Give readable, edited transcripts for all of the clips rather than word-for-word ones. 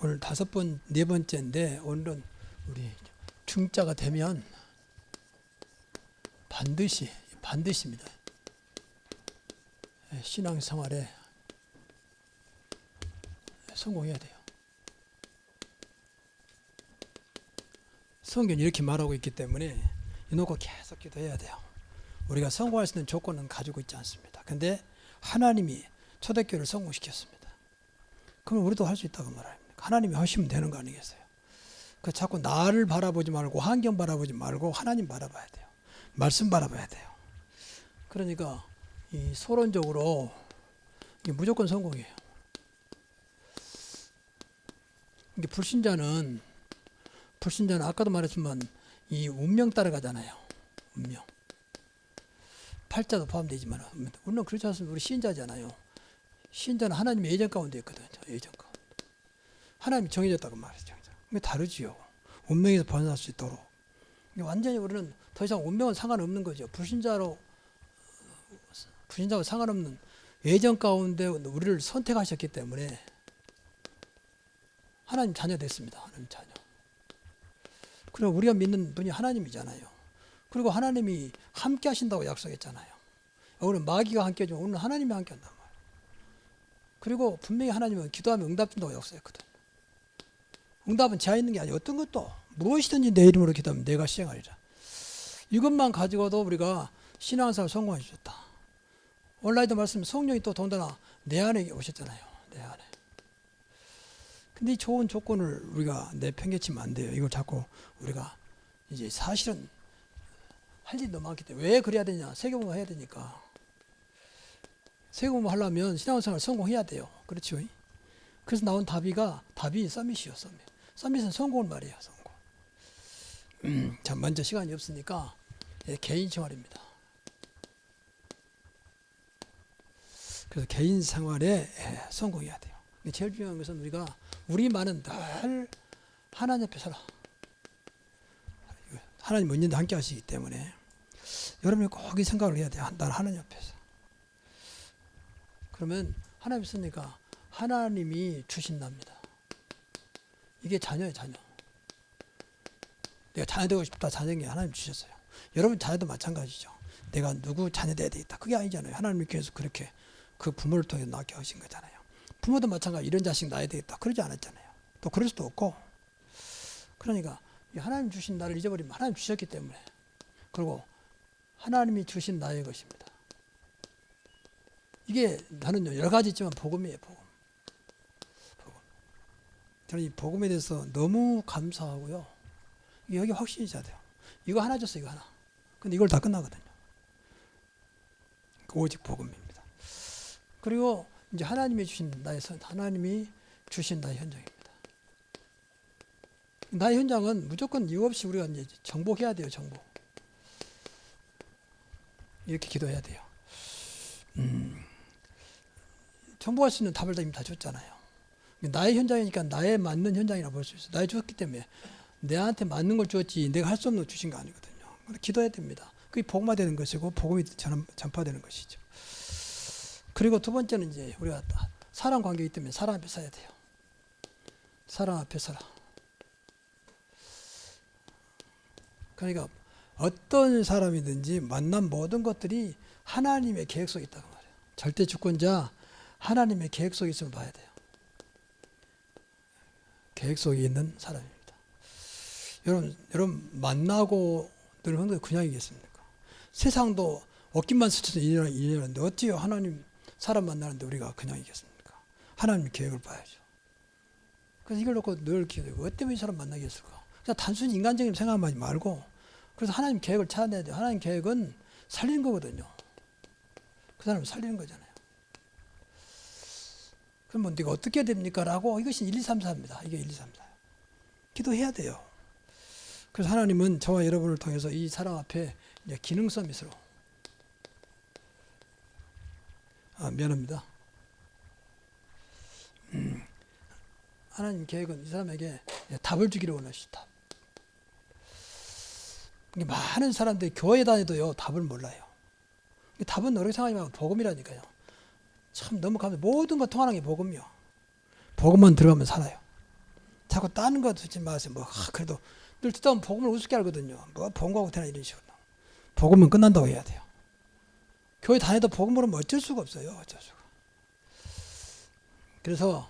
오늘 네 번째인데 오늘은 우리 중자가 되면 반드시입니다. 신앙생활에 성공해야 돼요. 성경이 이렇게 말하고 있기 때문에 이놓고 계속 기도해야 돼요. 우리가 성공할 수 있는 조건은 가지고 있지 않습니다. 근데 하나님이 초대교회를 성공시켰습니다. 그럼 우리도 할 수 있다고 말합니다. 하나님이 하시면 되는 거 아니겠어요? 그 자꾸 나를 바라보지 말고 환경 바라보지 말고 하나님 바라봐야 돼요. 말씀 바라봐야 돼요. 그러니까 이 소론적으로 이게 무조건 성공이에요. 이게 불신자는 아까도 말했지만 이 운명 따라가잖아요. 운명. 팔자도 포함되지만 물론 그렇지 않습니다. 우리 신자잖아요. 신자는 하나님의 예정 가운데 있거든요. 예정 가운데. 하나님이 정해졌다고 말이죠. 이게 다르지요. 운명에서 벗어날 수 있도록. 완전히 우리는 더 이상 운명은 상관없는 거죠. 불신자와 상관없는 예정 가운데 우리를 선택하셨기 때문에 하나님 자녀 됐습니다. 하나님 자녀. 그리고 우리가 믿는 분이 하나님이잖아요. 그리고 하나님이 함께 하신다고 약속했잖아요. 오늘 마귀가 함께 해주면 오늘 하나님이 함께 한단 말이에요. 그리고 분명히 하나님은 기도하면 응답준다고 약속했거든요. 응답은 제한 있는 게 아니에요. 어떤 것도 무엇이든지 내 이름으로 기도하면 내가 시행하리라. 이것만 가지고도 우리가 신앙생활 성공해 주셨다. 온라인도 말씀 성령이 또 더군다나 내 안에 오셨잖아요. 내 안에. 근데 이 좋은 조건을 우리가 내팽개치면 안 돼요. 이걸 자꾸 우리가 이제 사실은 할 일이 너무 많기 때문에 왜 그래야 되냐? 세계공부 해야 되니까. 세계공부 하려면 신앙생활 성공해야 돼요. 그렇죠? 그래서 나온 답이 서밋이요. 서밋은 성공을 말이에요. 성공. 자, 먼저 시간이 없으니까 개인 생활입니다. 그래서 개인 생활에 성공해야 돼요. 제일 중요한 것은 우리만은 늘 하나님 앞에 살아. 하나님 언제나 함께 하시기 때문에 여러분이 꼭 이 생각을 해야 돼요. 난 하나님 앞에서. 그러면 하나님 있으니까 하나님이 주신답니다. 이게 자녀예요, 자녀. 내가 자녀 되고 싶다, 자녀인 게 하나님 주셨어요. 여러분 자녀도 마찬가지죠. 내가 누구 자녀 돼야 되겠다. 그게 아니잖아요. 하나님께서 그렇게 그 부모를 통해 낳게 하신 거잖아요. 부모도 마찬가지 이런 자식 낳아야 되겠다. 그러지 않았잖아요. 또 그럴 수도 없고. 그러니까 하나님 주신 나를 잊어버리면 하나님 주셨기 때문에. 그리고 하나님이 주신 나의 것입니다. 이게 나는 여러 가지 있지만 복음이에요. 복음. 저는 이 복음에 대해서 너무 감사하고요. 여기 확신이 있어야 돼요. 이거 하나 줬어, 이거 하나. 근데 이걸 다 끝나거든요. 오직 복음입니다. 그리고 이제 하나님이 주신 나의 현장입니다. 나의 현장은 무조건 이유 없이 우리가 이제 정복해야 돼요, 정복. 이렇게 기도해야 돼요. 정복할 수 있는 답을 이미 다 줬잖아요. 나의 현장이니까 나에 맞는 현장이라고 볼 수 있어요. 나에 줬기 때문에 내한테 맞는 걸 줬지 내가 할 수 없는 걸 주신 거 아니거든요. 기도해야 됩니다. 그게 복음화되는 것이고 복음이 전파되는 것이죠. 그리고 두 번째는 이제 우리가 사람 관계이기 때문에 사람 앞에 서야 돼요. 사람 앞에 서라. 그러니까 어떤 사람이든지 만난 모든 것들이 하나님의 계획 속에 있다고 말해요. 절대 주권자 하나님의 계획 속에 있음을 봐야 돼요. 계획 속에 있는 사람입니다. 여러분 만나고 늘 흔들 그냥이겠습니까? 세상도 어깨만 스쳐서 인연하는데 어찌요 하나님 사람 만나는데 우리가 그냥이겠습니까? 하나님 계획을 봐야죠. 그래서 이걸 놓고 늘 기도하고 왜 때문에 이 사람 만나겠을까? 그냥 단순히 인간적인 생각만 하지 말고 그래서 하나님 계획을 찾아내야 돼요. 하나님 계획은 살리는 거거든요. 그 사람을 살리는 거잖아요. 그럼 뭐 네가 어떻게 해야 됩니까? 라고 이것이 1, 2, 3, 4입니다. 이게 1, 2, 3, 4. 기도해야 돼요. 그래서 하나님은 저와 여러분을 통해서 이 사람 앞에 이제 기능 서밋으로 미안합니다. 하나님 계획은 이 사람에게 답을 주기를 원하시다. 많은 사람들이 교회 다니도요 답을 몰라요. 답은 어렵게 생각하지 말고 복음이라니까요. 참 너무 감사해요. 모든 거 통하는 게 복음이요. 복음만 들어가면 살아요. 자꾸 다른 거 듣지 마세요. 그래도 늘 듣다 보면 복음을 우습게 알거든요. 복음하고 되나 이런 식으로. 복음은 끝난다고 해야 돼요. 교회 다녀도 복음으로 어쩔 수가 없어요. 어쩔 수가. 그래서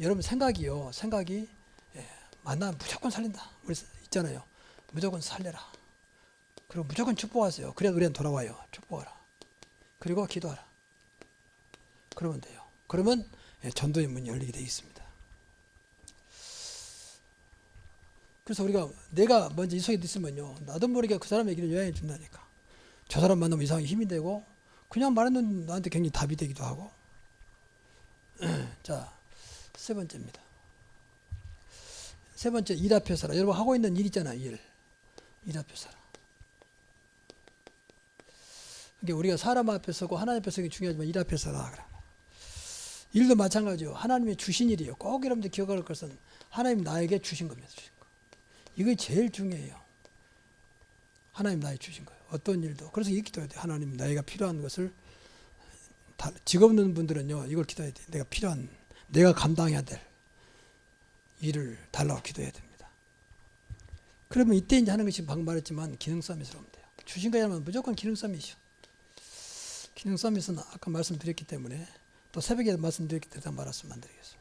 여러분 생각이 만나면 무조건 살린다. 우리 있잖아요. 무조건 살려라. 그리고 무조건 축복하세요. 그래야 우리는 돌아와요. 축복하라. 그리고 기도하라. 그러면 돼요. 그러면 전도의 문이 열리게 되어 있습니다. 그래서 우리가 내가 먼저 이 속에 있으면요, 나도 모르게 그 사람의 길을 여행해 준다니까. 저 사람 만나면 이상하게 힘이 되고 그냥 말하는 나한테 굉장히 답이 되기도 하고. 자, 세 번째입니다. 세 번째, 일 앞에 서라. 여러분 하고 있는 일 있잖아요. 일 앞에 서라. 그러니까 우리가 사람 앞에 서고 하나님 앞에 서기 중요하지만 일 앞에 서라. 일도 마찬가지요. 하나님이 주신 일이에요. 꼭 여러분들 기억할 것은 하나님 나에게 주신 겁니다. 주신 거. 이게 제일 중요해요. 하나님 나에게 주신 거예요. 어떤 일도. 그래서 이 기도해야 돼요. 하나님 나에게 필요한 것을 직업 없는 분들은요. 이걸 기도해야 돼요. 내가 감당해야 될 일을 달라고 기도해야 됩니다. 그러면 이때 이제 하는 것이 방금 말했지만 기능싸움이 들어오면 돼요. 주신 거야만 무조건 기능싸움이죠. 기능싸움에서는 아까 말씀드렸기 때문에 또 새벽에 말씀드렸기 때문에 말씀 안 드리겠습니다.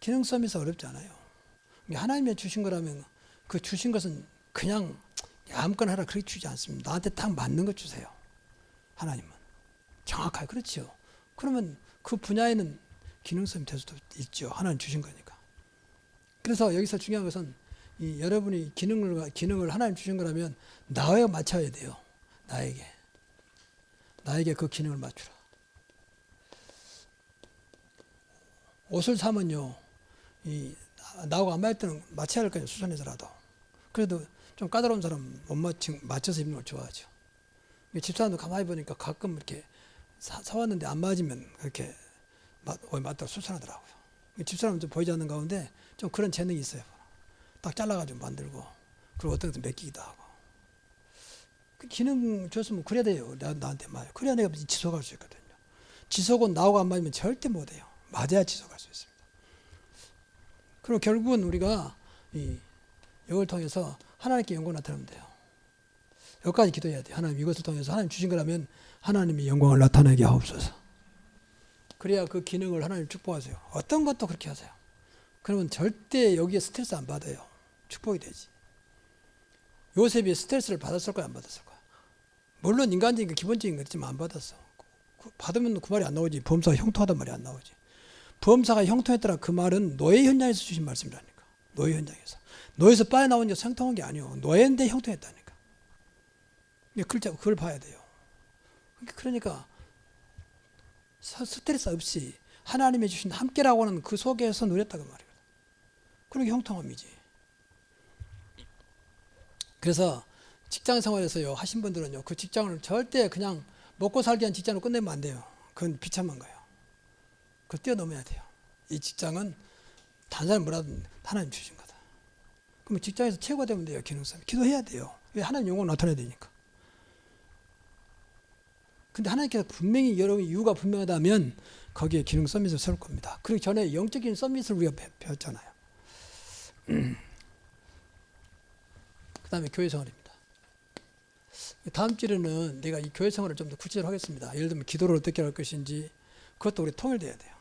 기능싸움에서 어렵지 않아요. 하나님이 주신 거라면 그 주신 것은 그냥 아무거나 하라 그렇게 주지 않습니다. 나한테 딱 맞는 것 주세요. 하나님은. 정확하게 그렇지요. 그러면 그 분야에는 기능성이 될 수도 있죠. 하나님 주신 거니까. 그래서 여기서 중요한 것은 여러분이 기능을 하나님 주신 거라면 나와 맞춰야 돼요. 나에게 그 기능을 맞추라. 옷을 사면요, 나하고 안 맞을 때는 맞춰야 할 거예요. 수선해서라도. 그래도 좀 까다로운 사람 맞춰서 입는 걸 좋아하죠. 집사람도 가만히 보니까 가끔 이렇게 사왔는데 안 맞으면 그렇게 맞다고 수선하더라고요. 집사람은 좀 보이지 않는 가운데 좀 그런 재능이 있어요. 딱 잘라가지고 만들고, 그리고 어떤 것도 맡기기도 하고. 그 기능 줬으면 그래야 돼요. 나한테 맞아요. 그래야 내가 지속할 수 있거든요. 지속은 나하고 안 맞으면 절대 못해요. 맞아야 지속할 수 있습니다. 그리고 결국은 우리가 이걸 통해서 하나님께 영광 나타내면 돼요. 여기까지 기도해야 돼요. 하나님 이것을 통해서 하나님 주신 거라면 하나님이 영광을 나타내게 하옵소서. 그래야 그 기능을 하나님 축복하세요. 어떤 것도 그렇게 하세요. 그러면 절대 여기에 스트레스 안 받아요. 축복이 되지. 요셉이 스트레스를 받았을 거야, 안 받았을 거야? 물론 인간적인 기본적인 거지만 안 받았어. 받으면 그 말이 안 나오지. 범사가 형통하단 말이 안 나오지. 범사가 형통했더라 그 말은 노예 현장에서 주신 말씀이라니까. 노예 현장에서. 노예에서 빠져나온 게 형통한 게 아니에요. 노예인데 형통했다니까. 그걸 봐야 돼요. 그러니까 스트레스 없이 하나님이 주신 함께라고 하는 그 속에서 누렸다고 말이에요. 그러게 형통함이지. 그래서 직장 생활에서요, 하신 분들은요, 그 직장을 절대 그냥 먹고 살기 위한 직장으로 끝내면 안 돼요. 그건 비참한 거예요. 그걸 뛰어넘어야 돼요. 이 직장은 다른 사람 뭐라든 하나님 주신 거다. 그럼 직장에서 최고가 되면 돼요. 기능싸움. 기도해야 돼요. 왜? 하나님 영광 나타내야 되니까. 근데 하나님께서 분명히 여러 이유가 분명하다면 거기에 기능 서밋을 세울 겁니다. 그리고 전에 영적인 서밋을 우리가 배웠잖아요. 그 다음에 교회 생활입니다. 다음 주에는 내가 이 교회 생활을 좀 더 구체적으로 하겠습니다. 예를 들면 기도를 어떻게 할 것인지 그것도 우리 통일돼야 돼요.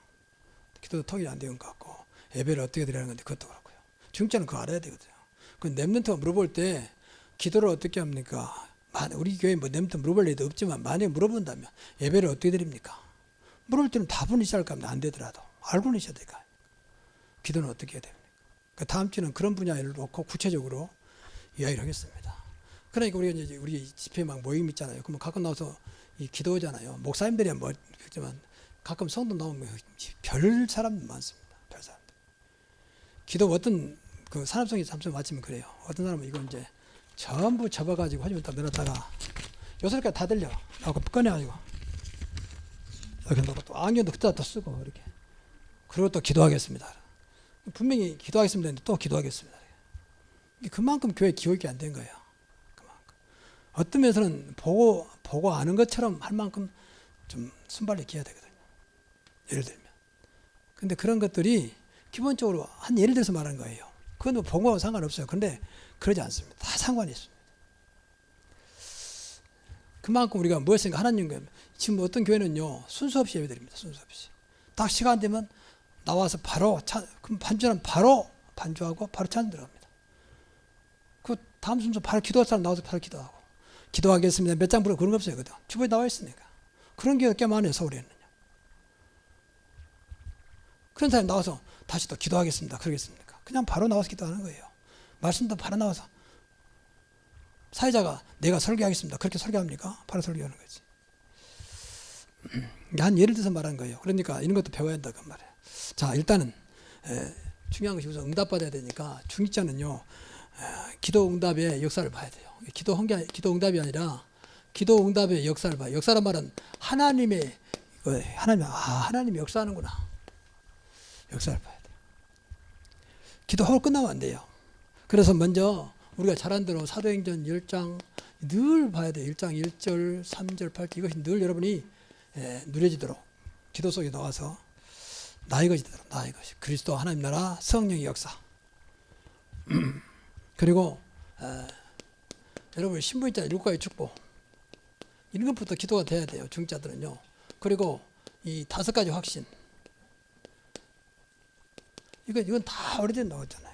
기도도 통일이 안 되는 것 같고 예배를 어떻게 드리는 건데 그것도 그렇고요. 중자는 그거 알아야 되거든요. 그 렘넌트가 물어볼 때 기도를 어떻게 합니까? 우리 교회 렘넌트 물어볼 일도 없지만 만약에 물어본다면 예배를 어떻게 드립니까? 물을 때는 답은 있어야 할 겁니다. 안 되더라도 알고는 있어야 될까? 기도는 어떻게 해야 됩니까? 그 다음 주는 그런 분야를 놓고 구체적으로 이야기를 하겠습니다. 그러니까 우리가 이제 우리 집회 막 모임 있잖아요. 그러면 가끔 나와서 이 기도하잖아요. 목사님들이야 뭐 그렇지만 가끔 성도 나오면 별 사람 많습니다. 별 사람들. 기도 어떤 그 산업성이 잠시 맞추면 그래요. 어떤 사람은 이거 이제 전부 접어가지고 화면 딱 내놨다가 요소리까지 다 들려. 하고 꺼내가지고 이렇게 놓고 또 안경도 그때다 또 쓰고 이렇게. 그리고 또 기도하겠습니다. 분명히 기도하겠습니다. 했는데 또 기도하겠습니다. 그만큼 교회 기억이 안 된 거예요. 그만큼. 어떤 면에서는 보고 아는 것처럼 할 만큼 좀 순발력이 해야 되거든요. 예를 들면. 근데 그런 것들이 기본적으로 한 예를 들어서 말하는 거예요. 그건 뭐 복음하고 상관없어요. 그런데 그러지 않습니다. 다 상관이 있습니다. 그만큼 우리가 무엇인가 하나님과 지금 어떤 교회는요 순서 없이 예배드립니다. 순서 없이 딱 시간 되면 나와서 바로 그럼 반주는 바로 반주하고 바로 찬양 들어갑니다. 그 다음 순서 바로 기도할 사람 나와서 바로 기도하고 기도하겠습니다. 몇 장 부르고 그런 거 없어요. 그다 주보에 나와 있으니까 그런 게 꽤 많아요. 서울에는요. 그런 사람이 나와서 다시 또 기도하겠습니다. 그러겠습니까? 그냥 바로 나와서 기도하는 거예요. 말씀도 바로 나와서 사회자가 내가 설교하겠습니다. 그렇게 설교합니까? 바로 설교하는 거지. 한 예를 들어서 말한 거예요. 그러니까 이런 것도 배워야 한다 그 말이에요. 자, 일단은 중요한 것이 우선 응답받아야 되니까 중직자는요 기도 응답의 역사를 봐야 돼요. 기도 응답이 아니라 기도 응답의 역사를 봐요. 역사란 말은 하나님이 역사하는구나. 역사를 봐야 돼요. 기도하고 끝나면 안 돼요. 그래서 먼저 우리가 잘한 대로 사도행전 10장 늘 봐야 돼요. 1장 1절, 3절, 8절 이것이 늘 여러분이 누려지도록 기도 속에 나와서 나의 것이 되도록 나의 것이 그리스도 하나님 나라 성령의 역사 그리고 여러분 신부인자 7가지 축복 이런 것부터 기도가 돼야 돼요. 중자들은요. 그리고 이 5가지 확신 이건 다 오래된 나왔잖아요.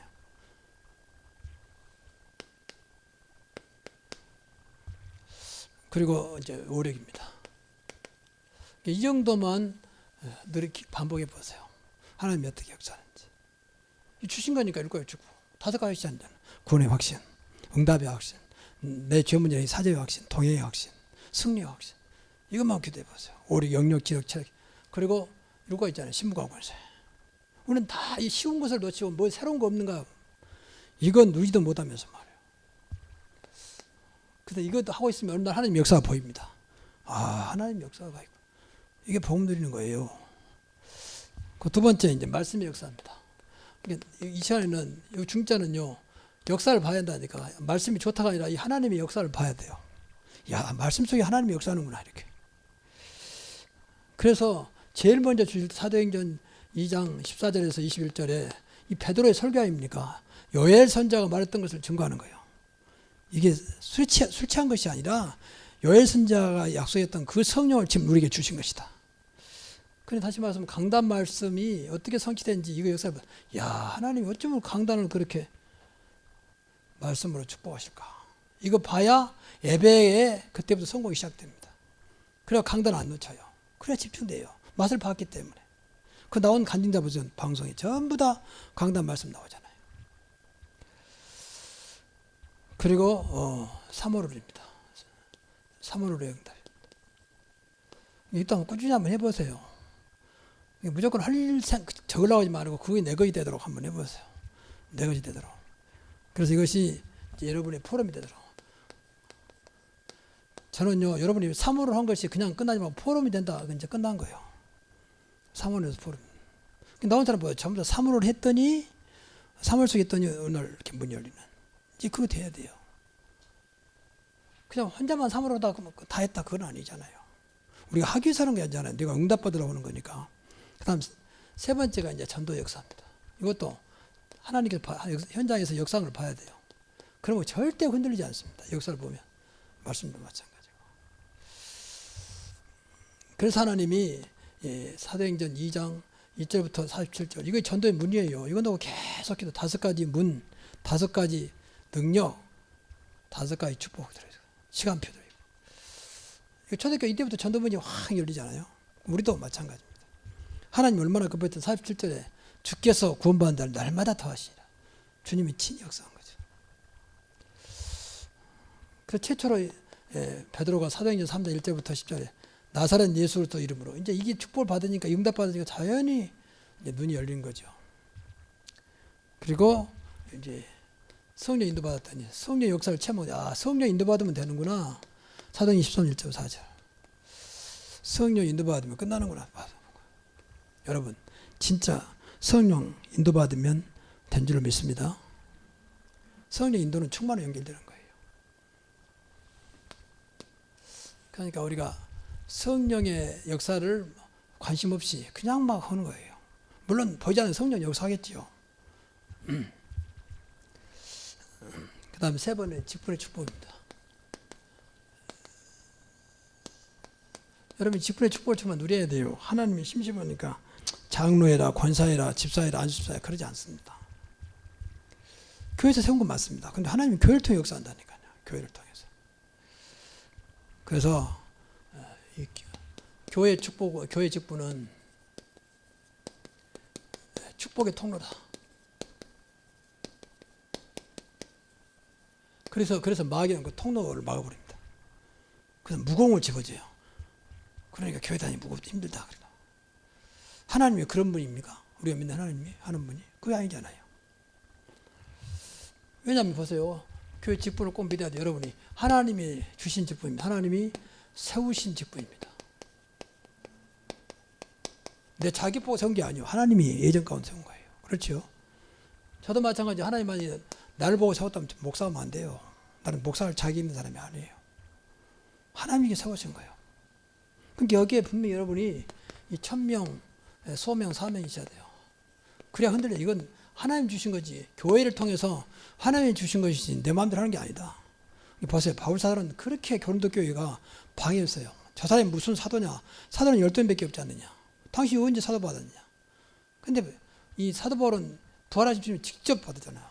그리고 이제 오력입니다. 이 정도만 늘 반복해 보세요. 하나님이 어떻게 역사하는지. 주신 거니까 7가지 축복. 5가지 확신이잖아요. 구원의 확신, 응답의 확신, 내 죄 문제의 사죄의 확신, 동행의 확신, 승리의 확신. 이것만 기도해 보세요. 오력, 영력, 지력, 체력. 그리고 7가지 있잖아요. 신부가 권세. 우리는 다 이 쉬운 것을 놓치고 뭐 새로운 거 없는가. 이건 누리지도 못하면서 말이에요. 그래서 이것도 하고 있으면 어느 날 하나님 역사가 보입니다. 하나님 역사가 있고. 이게 복음 누리는 거예요. 그 두 번째 이제 말씀의 역사입니다. 이 시간에는 이 중자는요 역사를 봐야 한다니까 말씀이 좋다가 아니라 이 하나님의 역사를 봐야 돼요. 야 말씀 속에 하나님이 역사하는구나 이렇게. 그래서 제일 먼저 주실 사도행전 2장 14절에서 21절에 이 베드로의 설교 아닙니까? 요엘 선자가 말했던 것을 증거하는 거예요. 이게 술 취한 것이 아니라 요엘 선자가 약속했던 그 성령을 지금 우리에게 주신 것이다. 그런데 다시 말하면 강단 말씀이 어떻게 성취된지 이거 역사를 봐. 야 하나님이 어쩌면 강단을 그렇게 말씀으로 축복하실까. 이거 봐야 예배에 그때부터 성공이 시작됩니다. 그래야 강단을 안 놓쳐요. 그래야 집중돼요. 맛을 봤기 때문에. 그 나온 간증자 보전 방송이 전부 다 강단 말씀 나오잖아요. 그리고 3월월입니다. 3월월의 응답. 일단 꾸준히 한번 해보세요. 무조건 할 일 적으려고 하지 말고 그게 내 것이 되도록 한번 해보세요. 내 것이 되도록. 그래서 이것이 여러분의 포럼이 되도록. 저는요, 여러분이 3월을 한 것이 그냥 끝나지 말고 포럼이 된다. 이제 끝난 거예요. 3월에서 포럼. 나온 사람 뭐예요? 전부 다 3월을 했더니 3월 속에 했더니 오늘 이렇게 문이 열리는. 이제 그거 돼야 돼요. 그냥 혼자만 3월 하다 다 했다. 그건 아니잖아요. 우리가 하기 위해서 하는 게 아니잖아요. 내가 응답받으라고 하는 거니까. 그 다음 세 번째가 이제 전도 역사입니다. 이것도 하나님께서 현장에서 역상을 봐야 돼요. 그러면 절대 흔들리지 않습니다. 역사를 보면. 말씀도 마찬가지고. 그래서 하나님이 사도행전 2장 1절부터 47절 이거 전도의 문이에요. 이건 계속 기도 5가지 문, 5가지 능력, 5가지 축복 들어있어요. 시간표도 있고. 초대교회 이때부터 전도문이 확 열리잖아요. 우리도 마찬가지입니다. 하나님 얼마나 급했던 47절에 주께서 구원받는 날마다 더하시니라. 주님이 친히 역사한 거죠. 그래서 최초로 베드로가 사도행전 3장 1절부터 10절에 나사렛 예수 그리스도 이름으로 이제 이게 축복을 받으니까 응답 받으니까 자연히 이제 눈이 열린 거죠. 그리고 이제 성령 인도 받았더니 성령 역사를 체험하고 성령 인도 받으면 되는구나. 사도행전 13장 1절 4절. 성령 인도 받으면 끝나는구나. 여러분 진짜 성령 인도 받으면 된 줄을 믿습니다. 성령 인도는 충만히 연결되는 거예요. 그러니까 우리가 성령의 역사를 관심 없이 그냥 막 하는 거예요. 물론 보이지 않는 성령 역사하겠지요. 그 다음에 세 번째 직분의 축복입니다. 여러분 직분의 축복을 정말 누려야 돼요. 하나님이 심심하니까 장로회라 권사회라 집사회라 안수집사회 그러지 않습니다. 교회에서 세운 건 맞습니다. 근데 하나님이 교회를 통해 역사한다니까요. 교회를 통해서. 그래서 이 교회 축복, 교회 직분은 축복의 통로다. 그래서 마귀는 그 통로를 막아버립니다. 그래서 무공을 집어줘요. 그러니까 교회 다니기 무겁고 힘들다. 하나님이 그런 분입니까? 우리가 믿는 하나님이 하는 분이? 그게 아니잖아요. 왜냐하면 보세요. 교회 직분을 꼭 믿어야 돼요. 여러분이 하나님이 주신 직분입니다. 하나님이 세우신 직분입니다. 내 자기 보고 세운 게 아니에요. 하나님이 예전 가운데 세운 거예요. 그렇죠? 저도 마찬가지. 하나님만이 나를 보고 세웠다면 목사하면 안 돼요. 나는 목사를 자기 있는 사람이 아니에요. 하나님이 세우신 거예요. 그러니까 여기에 분명히 여러분이 이 1000명, 소명, 사명이 있어야 돼요. 그래야 흔들려. 이건 하나님 주신 거지. 교회를 통해서 하나님이 주신 것이지 내 마음대로 하는 게 아니다. 보세요. 바울사도는 그렇게 고린도 교회가 방해했어요. 저 사람이 무슨 사도냐. 사도는 12명밖에 없지 않느냐. 당신이 언제 사도 받았냐. 근데 이 사도 바울은 부활하신 주님이 직접 받았잖아요.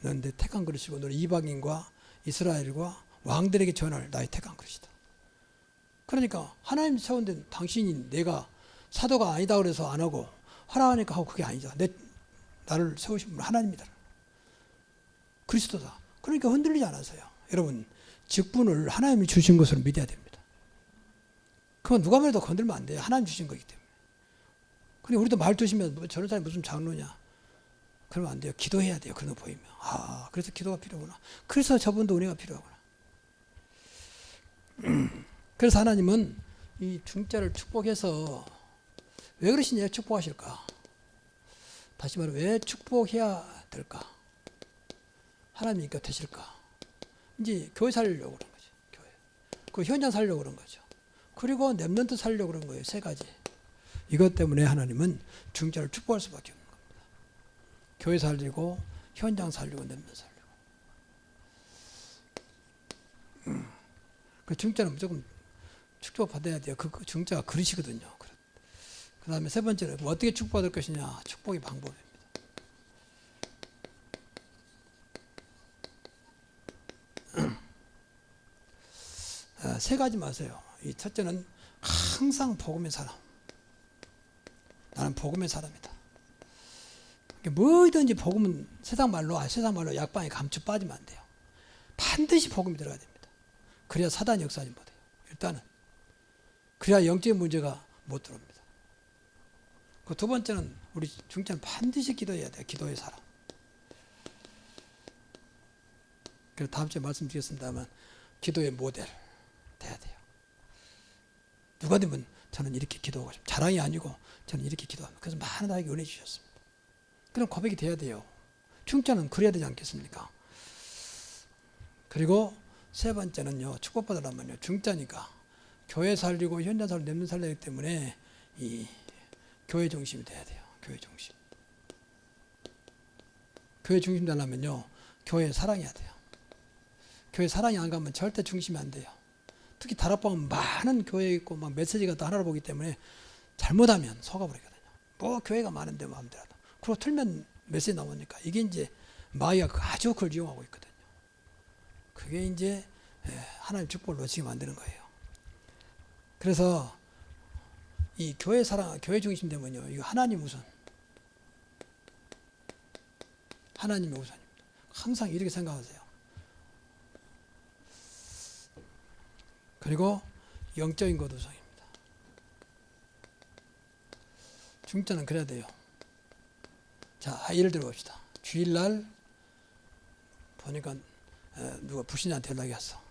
너는 내 택한 그릇이고 너는 이방인과 이스라엘과 왕들에게 전할 나의 택한 그릇이다. 그러니까 하나님 세운 데는 당신이 내가 사도가 아니다 그래서 안 하고 하라니까 하고 그게 아니죠. 나를 세우신 분 하나님이다. 그리스도다. 그러니까 흔들리지 않아서요. 여러분 직분을 하나님이 주신 것으로 믿어야 됩니다. 그건 누가 말해도 건들면 안 돼요. 하나님 주신 거기 때문에. 근데 우리도 말 두시면 저런 사람이 무슨 장로냐. 그러면 안 돼요. 기도해야 돼요. 그런 거 보이면. 아, 그래서 기도가 필요하구나. 그래서 저분도 은혜가 필요하구나. 그래서 하나님은 이 중자를 축복해서 왜 그러시냐 축복하실까? 다시 말해 왜 축복해야 될까? 하나님이 곁에실까? 이제 교회 살려고 그런 거죠. 교회. 그 현장 살려고 그런 거죠. 그리고 렘넌트 살려고 그런 거예요. 세 가지. 이것 때문에 하나님은 중자를 축복할 수밖에 없는 겁니다. 교회 살리고 현장 살리고 렘넌트 살리고. 그 중자는 무조건 축복받아야 돼요. 그 중자가 그릇이거든요. 그 다음에 세 번째는 어떻게 축복받을 것이냐. 축복의 방법입니다. 세 가지 마세요. 이 첫째는 항상 복음의 사람. 나는 복음의 사람이다. 뭐든지 복음은 세상 말로 약방에 감추 빠지면 안 돼요. 반드시 복음이 들어가야 됩니다. 그래야 사단이 역사하지 못해요. 일단은. 그래야 영적인 문제가 못 들어옵니다. 그 두 번째는 우리 중자는 반드시 기도해야 돼요. 기도의 사람. 그래서 다음 주에 말씀드리겠습니다만 기도의 모델 돼야 돼요. 누가 되면 저는 이렇게 기도하고 싶어요. 자랑이 아니고 저는 이렇게 기도합니다. 그래서 많은 나에게 은혜 주셨습니다. 그럼 고백이 돼야 돼요. 중자는 그래야 되지 않겠습니까? 그리고 세 번째는요. 축복받으려면요. 중자니까 교회 살리고 현장 살리고 렘넌트 살리기 때문에 이 교회 중심이 돼야 돼요. 교회 중심. 교회 중심 되려면요. 교회 사랑해야 돼요. 교회 사랑이 안 가면 절대 중심이 안 돼요. 특히 다락방은 많은 교회 있고 막 메시지가 다 하나로 보기 때문에 잘못하면 속아버리거든요. 뭐 교회가 많은데 마음대로 하다. 그리고 틀면 메시지 나오니까 이게 이제 마귀가 아주 그걸 이용하고 있거든요. 그게 이제 하나님 축복을 놓치게 만드는 거예요. 그래서 이 교회 사랑, 교회 중심 되면요. 이거 하나님 우선. 하나님이 우선입니다. 항상 이렇게 생각하세요. 그리고 영적인 것 우선입니다. 중자는 그래야 돼요. 자, 예를 들어 봅시다. 주일날 보니까 누가 불신자한테 연락이 왔어.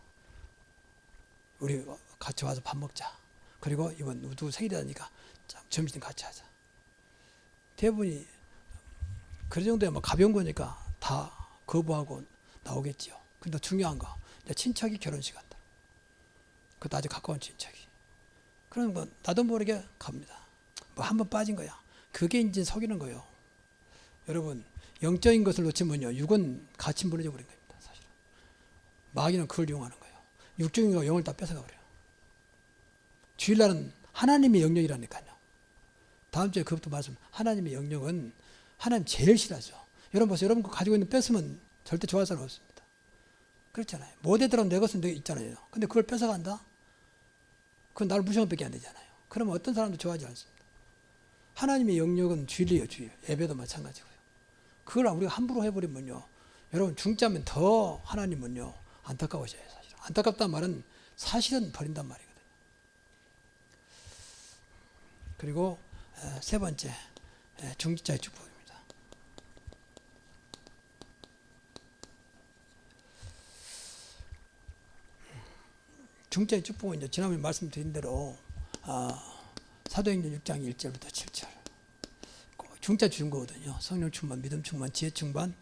우리 같이 와서 밥 먹자. 그리고 이번 누구 생일이라니까 점심 같이 하자. 대부분이 그 정도야 뭐 가벼운 거니까 다 거부하고 나오겠지요. 근데 중요한 거, 내 친척이 결혼식 한다. 그것도 아주 가까운 친척이. 그런 건 나도 모르게 갑니다. 뭐 한 번 빠진 거야. 그게 이제 속이는 거예요. 여러분, 영적인 것을 놓치면요, 육은 같이 무너져 버린 겁니다. 사실은 마귀는 그걸 이용하는 거예요. 육적인 거 영을 다 뺏어가 버려요. 주일날은 하나님의 영역이라니까요. 다음 주에 그것도 말씀. 하나님의 영역은 하나님 제일 싫어하죠. 여러분 보세요. 여러분 거 가지고 있는 뺏으면 절대 좋아할 사람 없습니다. 그렇잖아요. 못되더라도 내 것은 내 있잖아요. 근데 그걸 뺏어간다? 그건 나를 무시하는 밖에 안 되잖아요. 그러면 어떤 사람도 좋아하지 않습니다. 하나님의 영역은 주일이에요. 주일. 예배도 마찬가지고요. 그걸 우리가 함부로 해버리면요, 여러분 중자면 더 하나님은요 안타까우셔요. 사실 안타깝다는 말은 사실은 버린단 말이거든요. 그리고 세 번째, 중직자의 축복입니다. 중직자의 축복은 이제 지난번에 말씀드린 대로 사도행전 6장 1절부터 7절 중자 주는 거거든요. 성령 충만, 믿음 충만, 지혜 충만,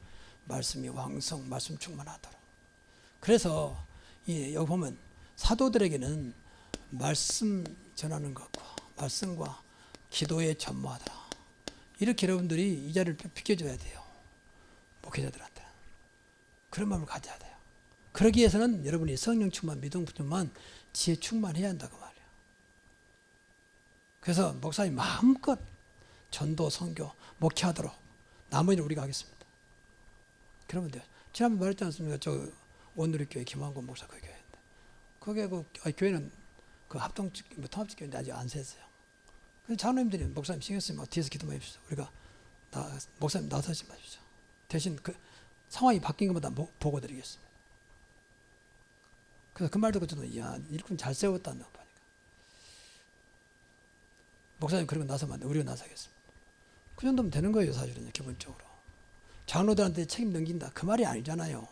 말씀이 왕성, 말씀 충만하도록. 그래서 여기 보면 사도들에게는 말씀 전하는 것과 말씀과 기도에 전무하더라. 이렇게 여러분들이 이 자리를 비켜줘야 돼요. 목회자들한테. 그런 마음을 가져야 돼요. 그러기 위해서는 여러분이 성령 충만, 믿음 충만, 지혜 충만해야 한다고 말이에요. 그래서 목사님 마음껏 전도, 선교, 목회하도록 나머지는 우리가 하겠습니다. 그러면 돼요. 지난번에 말했지 않습니까? 저 원누리교회 김환곤 목사 그 교회인데 거기에 교회는 그 통합교회인데 아직 안 셌어요. 그래서 장로님들이 목사님 신경 쓰면 뒤에서 기도만 해주세요. 우리가 목사님 나서지 마십시오. 대신 그 상황이 바뀐 것마다 보고 드리겠습니다. 그래서 그 말 듣고 저는 일꾼 잘 세웠다는 거 보니까 목사님 그러고 나서면 안 돼. 우리가 나서겠습니다. 그 정도면 되는 거예요. 사실은 기본적으로. 장로들한테 책임 넘긴다. 그 말이 아니잖아요.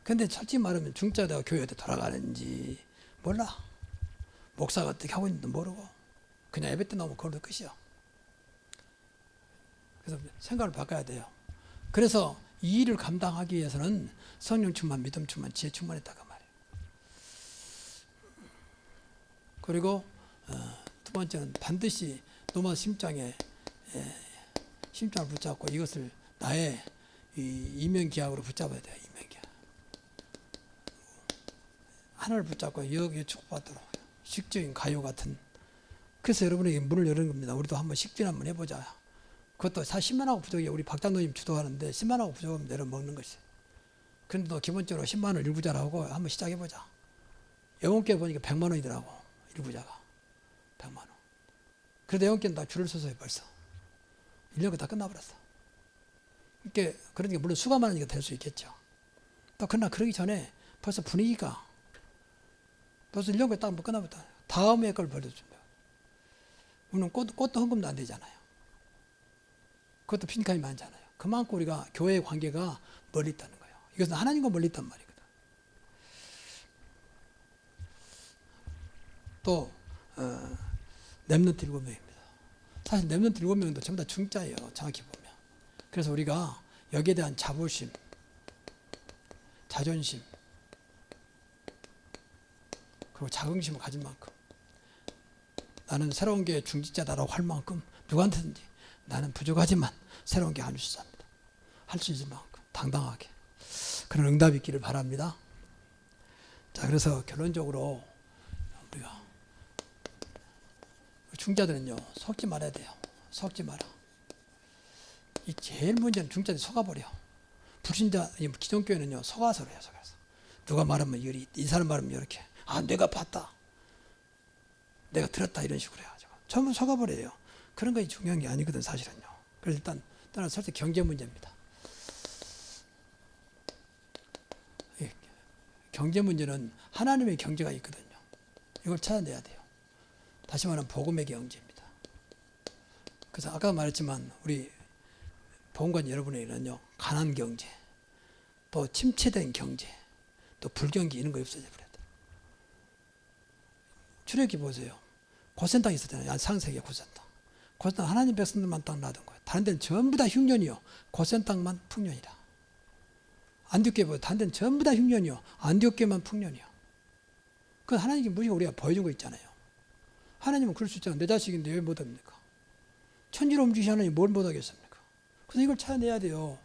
근데 솔직히 말하면 중자대가 교회 어떻게 돌아가는지 몰라. 목사가 어떻게 하고 있는지도 모르고 그냥 예배 때 나오면 그걸로 끝이야. 그래서 생각을 바꿔야 돼요. 그래서 이 일을 감당하기 위해서는 성령 충만, 믿음 충만, 지혜 충만했다고 말이에요. 그리고 두 번째는 반드시 노마 심장을 붙잡고 이것을 나의 이면기약으로 붙잡아야 돼요. 이면기약. 하나를 붙잡고 여기에 축복받도록 식적인 가요 같은. 그래서 여러분에게 문을 여는 겁니다. 우리도 한번 식진 한번 해보자. 그것도 사실 10만하고 부족해요. 우리 박장로님 주도하는데 10만하고 부족하면 내려 먹는 것이. 그런데 또 기본적으로 10만원 일부자라고 한번 시작해보자. 영혼께 보니까 100만 원이더라고. 일부자가 100만 원. 그래도 영혼께는 다 줄을 서서요 벌써. 1년가 다 끝나버렸어. 그러니까 물론 수가 많으니까 될 수 있겠죠. 또 그러나 그러기 전에 벌써 분위기가 벌써 1년가 딱 끝나버렸다. 다음에 걸 벌려준다. 우리는 꽃도 헌금도 안 되잖아요. 그것도 빈칸이 많잖아요. 그만큼 우리가 교회의 관계가 멀리 있다는 거예요. 이것은 하나님과 멀리 있단 말이거든. 또 렘넌트 7명입니다. 사실 렘넌트 7명도 전부 다 중자예요. 정확히 보면. 그래서 우리가 여기에 대한 자부심, 자존심, 그리고 자긍심을 가진 만큼 나는 새로운 게 중직자다라고 할 만큼 누구한테든지 나는 부족하지만 새로운 게 할 수 있습니다. 할 수 있을 만큼 당당하게 그런 응답이 있기를 바랍니다. 자, 그래서 결론적으로 우리가 중자들은요 속지 말아야 돼요. 속지 마라. 이 제일 문제는 중자들이 속아버려. 불신자 기존교회는요 속아서 그래요. 속아서 누가 말하면 이 사람 말하면 이렇게 내가 봤다, 내가 들었다 이런 식으로 해가지고 전부 속아버려요. 그런 것이 중요한 게 아니거든 사실은요. 그래서 일단 솔직히 경제 문제입니다. 경제 문제는 하나님의 경제가 있거든요. 이걸 찾아내야 돼요. 다시 말하면 복음의 경제입니다. 그래서 아까 말했지만 우리 보험관 여러분에게는요 가난 경제, 또 침체된 경제, 또 불경기 이런 거 없어져 버려야 돼요. 출애굽기 보세요. 고센 땅 있었잖아요. 상세계 고센 땅. 고센 땅 하나님 백성들만 딱 놔둔 거예요. 다른 데는 전부 다 흉년이요. 고센 땅만 풍년이라. 안디옥교회 보세요. 다른 데는 전부 다 흉년이요. 안디옥교회만 풍년이요. 그건 하나님께 무시가 우리가 보여준 거 있잖아요. 하나님은 그럴 수 있잖아요. 내 자식인데 왜 못합니까? 천지를 움직이시는 하나님 뭘 못하겠습니까? 그래서 이걸 찾아내야 돼요.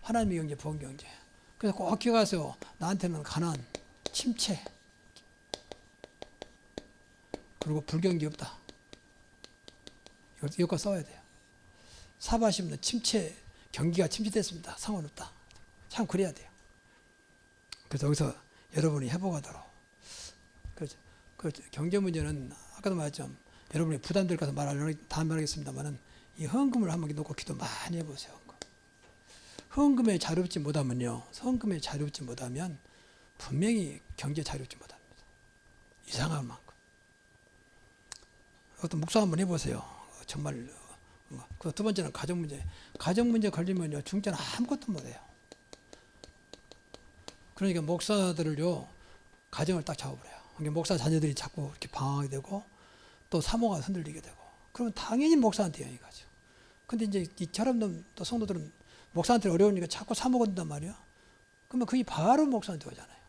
하나님의 경제, 부흥 경제. 그래서 꼭 기억하세요. 나한테는 가난, 침체, 그리고 불경기 없다. 이것과 싸워야 돼요. 사바시면 침체, 경기가 침체됐습니다. 상관없다. 참 그래야 돼요. 그래서 여기서 여러분이 회복하도록. 그 경제 문제는 아까도 말했죠. 여러분이 부담될 것서 다음 말하겠습니다만은 이 헌금을 한번 놓고 기도 많이 해보세요. 헌금에 자유롭지 못하면요. 헌금에 자유롭지 못하면 분명히 경제 자유롭지 못합니다. 이상한 만큼. 어떤 묵상 한번 해보세요. 정말. 그 두 번째는 가정 문제. 가정 문제 걸리면요. 중자는 아무것도 못해요. 그러니까 목사들을요. 가정을 딱 잡아버려요. 그러니까 목사 자녀들이 자꾸 이렇게 방황하게 되고 또 사모가 흔들리게 되고 그러면 당연히 목사한테 영향이 가죠. 근데 이제 이처럼 또 성도들은 목사한테 어려우니까 자꾸 사모가 된단 말이야. 그러면 그게 바로 목사한테 오잖아요.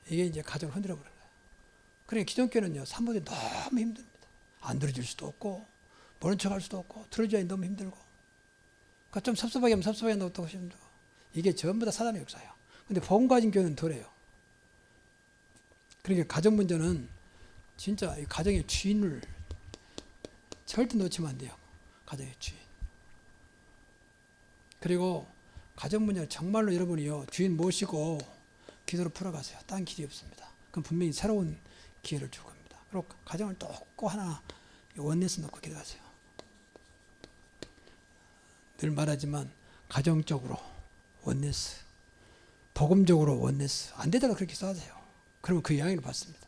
이게 이제 가정을 흔들어 버려요. 그러니까 기존교회는요. 사모들이 너무 힘듭니다. 안 들어줄 수도 없고 모른 척할 수도 없고 들어줘야 너무 힘들고 그러니까 좀 섭섭하게 하면 섭섭하게 한다고 힘들고 이게 전부 다 사단의 역사예요. 근데 복음 가진 교회는 덜해요. 그러니까 가정 문제는 진짜 이 가정의 주인을 절대 놓치면 안 돼요. 가정의 주인. 그리고 가정 문제는 정말로 여러분이요. 주인 모시고 기도로 풀어가세요. 딴 길이 없습니다. 그럼 분명히 새로운 기회를 줄 겁니다. 그리고 가정을 또 꼭 하나 원내스 놓고 기도하세요. 늘 말하지만 가정적으로 원내스, 복음적으로 원내스 안 되더라도 그렇게 써하세요. 그러면 그 영향을 받습니다.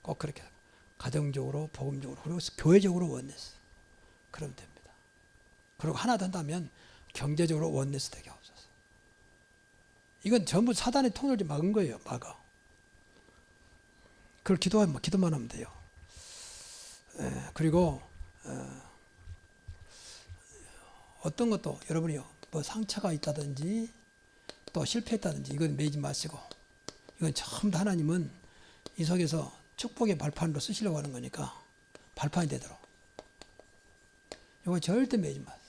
꼭 그렇게 가정적으로 복음적으로 그리고 교회적으로 원내스 그러면 됩니다. 그리고 하나 더 한다면 경제적으로 원내스 되게 하옵소서. 이건 전부 사단의 통을 막은 거예요. 막아. 그걸 기도만 하면 돼요. 그리고 어떤 것도 여러분이 뭐 상처가 있다든지 또 실패했다든지 이건 매지 마시고 이건 전부 다 하나님은 이 속에서 축복의 발판으로 쓰시려고 하는 거니까 발판이 되도록 이거 절대 매지 마세요.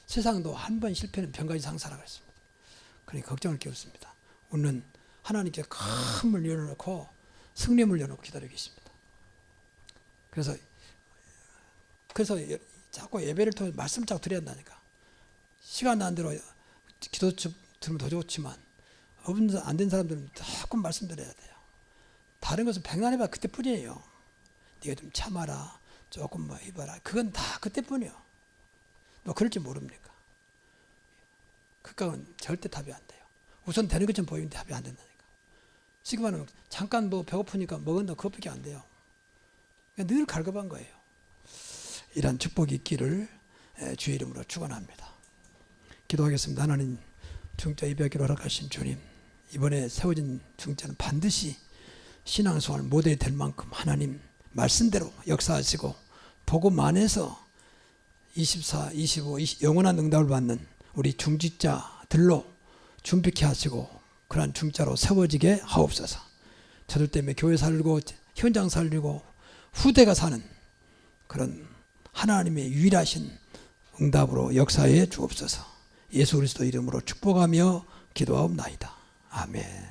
세상도 한 번 실패는 병가지 상사라고 했습니다. 그러니 걱정할 게 없습니다. 우리는 하나님께 큰 물 열어놓고 승리물 열어놓고 기다리고 계십니다. 그래서 자꾸 예배를 통해 말씀 자꾸 드려야 한다니까. 시간 난 대로 기도 들으면 더 좋지만 안 된 사람들은 조금 말씀드려야 돼요. 다른 것은 백난해봐 그때뿐이에요. 네가 좀 참아라. 조금 뭐 해봐라. 그건 다 그때뿐이요. 너 그럴 줄 모릅니까? 그건 절대 답이 안 돼요. 우선 되는 것처럼 보이는데 답이 안 된다니까. 지금 하면 잠깐 뭐 배고프니까 먹은다 그것밖에 안 돼요. 늘 갈급한 거예요. 이런 축복이 있기를 주의 이름으로 축원합니다. 기도하겠습니다. 하나님 중자 예배하기로 허락하신 주님 이번에 세워진 중자는 반드시 신앙생활 모델이 될 만큼 하나님 말씀대로 역사하시고 복음 안에서 24, 25, 20 영원한 응답을 받는 우리 중직자들로 준비케 하시고 그러한 중자로 세워지게 하옵소서. 저들 때문에 교회 살고 현장 살리고 후대가 사는 그런 하나님의 유일하신 응답으로 역사해 주옵소서. 예수 그리스도 이름으로 축복하며 기도하옵나이다. 아멘.